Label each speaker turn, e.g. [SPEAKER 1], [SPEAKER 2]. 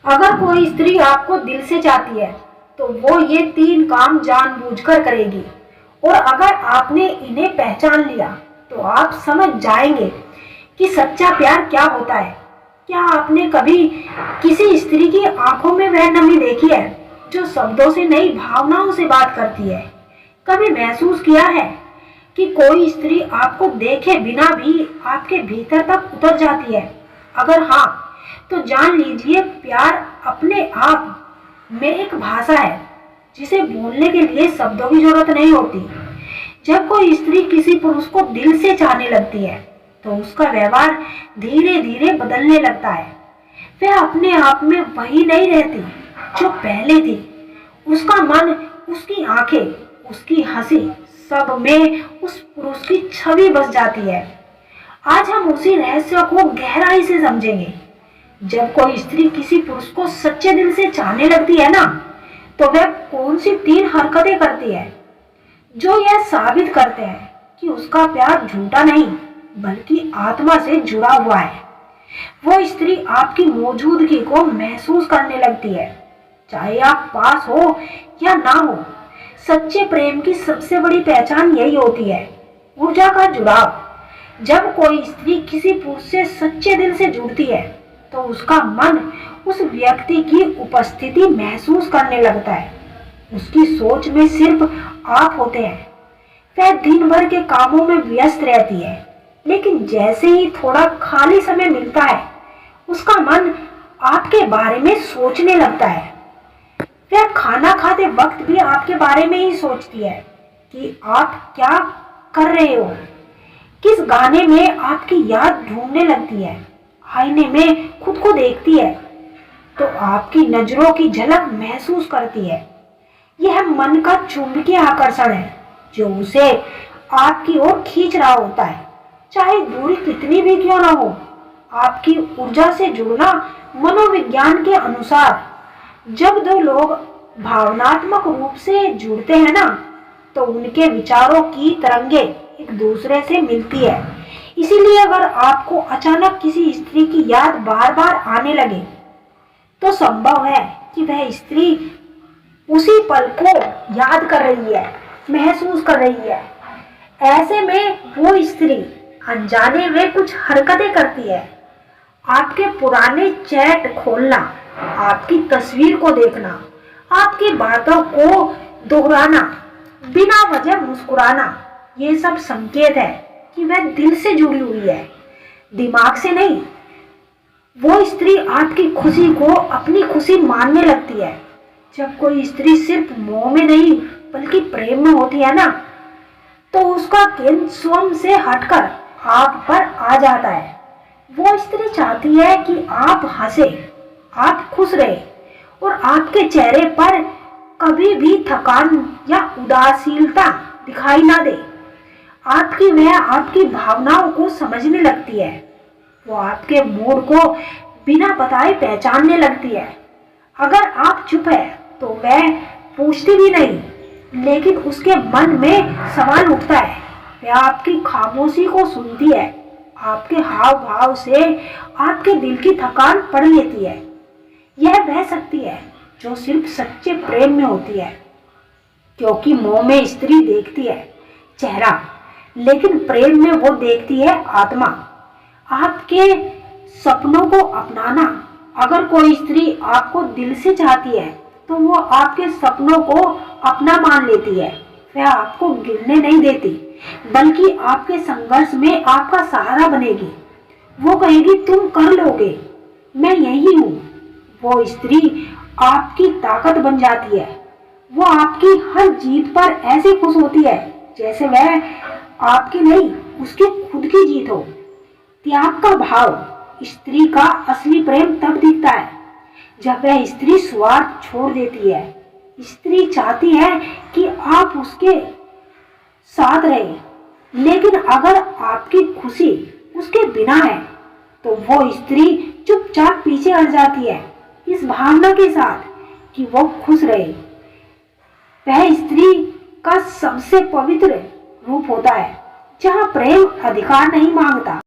[SPEAKER 1] अगर कोई स्त्री आपको दिल से चाहती है तो वो ये 3 काम जानबूझकर करेगी, और अगर आपने इन्हें पहचान लिया तो आप समझ जाएंगे कि सच्चा प्यार क्या होता है। क्या आपने कभी किसी स्त्री की आंखों में वह नमी देखी है जो शब्दों से नहीं भावनाओं से बात करती है? कभी महसूस किया है कि कोई स्त्री आपको देखे बिना भी आपके भीतर तक उतर जाती है? अगर हाँ, तो जान लीजिए प्यार अपने आप में एक भाषा है जिसे बोलने के लिए शब्दों की जरूरत नहीं होती। जब कोई स्त्री किसी पुरुष को दिल से चाहने लगती है तो उसका व्यवहार धीरे धीरे बदलने लगता है। वह अपने आप में वही नहीं रहती जो पहले थी। उसका मन, उसकी आंखें, उसकी हंसी, सब में उस पुरुष की छवि बस जाती है। आज हम उसी रहस्य को गहराई से समझेंगे। जब कोई स्त्री किसी पुरुष को सच्चे दिल से चाहने लगती है ना, तो वह कौन सी 3 हरकतें करती है जो यह साबित करते हैं कि उसका प्यार झूठा नहीं बल्कि आत्मा से जुड़ा हुआ है। वो स्त्री आपकी मौजूदगी को महसूस करने लगती है, चाहे आप पास हो या ना हो। सच्चे प्रेम की सबसे बड़ी पहचान यही होती है, ऊर्जा का जुड़ाव। जब कोई स्त्री किसी पुरुष से सच्चे दिल से जुड़ती है तो उसका मन उस व्यक्ति की उपस्थिति महसूस करने लगता है। उसकी सोच में सिर्फ आप होते हैं। वह दिन भर के कामों में व्यस्त रहती है, लेकिन जैसे ही थोड़ा खाली समय मिलता है उसका मन आपके बारे में सोचने लगता है। वह खाना खाते वक्त भी आपके बारे में ही सोचती है कि आप क्या कर रहे हो। किस गाने में आपकी याद ढूंढने लगती है। आईने में खुद को देखती है तो आपकी नजरों की झलक महसूस करती है। यह मन का चुंबकीय आकर्षण है जो उसे आपकी ओर खींच रहा होता है, चाहे दूरी कितनी भी क्यों ना हो। आपकी ऊर्जा से जुड़ना मनोविज्ञान के अनुसार जब 2 लोग भावनात्मक रूप से जुड़ते हैं ना, तो उनके विचारों की तरंगे एक दूसरे से मिलती है। इसीलिए अगर आपको अचानक किसी स्त्री की याद बार बार आने लगे तो संभव है कि वह स्त्री उसी पल को याद कर रही है, महसूस कर रही है। ऐसे में वो स्त्री अनजाने में कुछ हरकतें करती है। आपके पुराने चैट खोलना, आपकी तस्वीर को देखना, आपकी बातों को दोहराना, बिना वजह मुस्कुराना, ये सब संकेत है कि वह दिल से जुड़ी हुई है, दिमाग से नहीं। वो स्त्री आपकी खुशी को अपनी खुशी मानने लगती है। जब कोई स्त्री सिर्फ मोह में नहीं बल्कि प्रेम में होती है ना, तो उसका केंद्र स्वयं से हटकर आप पर आ जाता है। वो स्त्री चाहती है कि आप हंसे, आप खुश रहे और आपके चेहरे पर कभी भी थकान या उदासीनता दिखाई ना दे। वह आपकी भावनाओं को समझने लगती है। वो आपके मूड को बिना बताए पहचानने लगती है। अगर आप चुप है तो वह पूछती भी नहीं, लेकिन उसके मन में सवाल उठता है। वह आपकी खामोशी को सुनती है, आपके हाव भाव से आपके दिल की थकान पढ़ लेती है। यह वह शक्ति है जो सिर्फ सच्चे प्रेम में होती है, क्योंकि मोह में स्त्री देखती है चेहरा, लेकिन प्रेम में वो देखती है आत्मा। आपके सपनों को अपनाना। अगर कोई स्त्री आपको दिल से चाहती है तो वो आपके सपनों को अपना मान लेती है। वह आपको गिरने नहीं देती, बल्कि आपके संघर्ष में आपका सहारा बनेगी। वो कहेगी तुम कर लोगे, मैं यही हूँ। वो स्त्री आपकी ताकत बन जाती है। वो आपकी हर जीत पर ऐसे खुश होती है जैसे वह आपकी नहीं, उसकी खुद की जीत हो। त्याग का भाव। स्त्री का असली प्रेम तब दिखता है जब वह स्त्री स्वार्थ छोड़ देती है। स्त्री चाहती है कि आप उसके साथ रहे, लेकिन अगर आपकी खुशी उसके बिना है तो वो स्त्री चुपचाप पीछे हट जाती है, इस भावना के साथ कि वो खुश रहे। वह स्त्री का सबसे पवित्र रूप होता है जहाँ प्रेम अधिकार नहीं मांगता,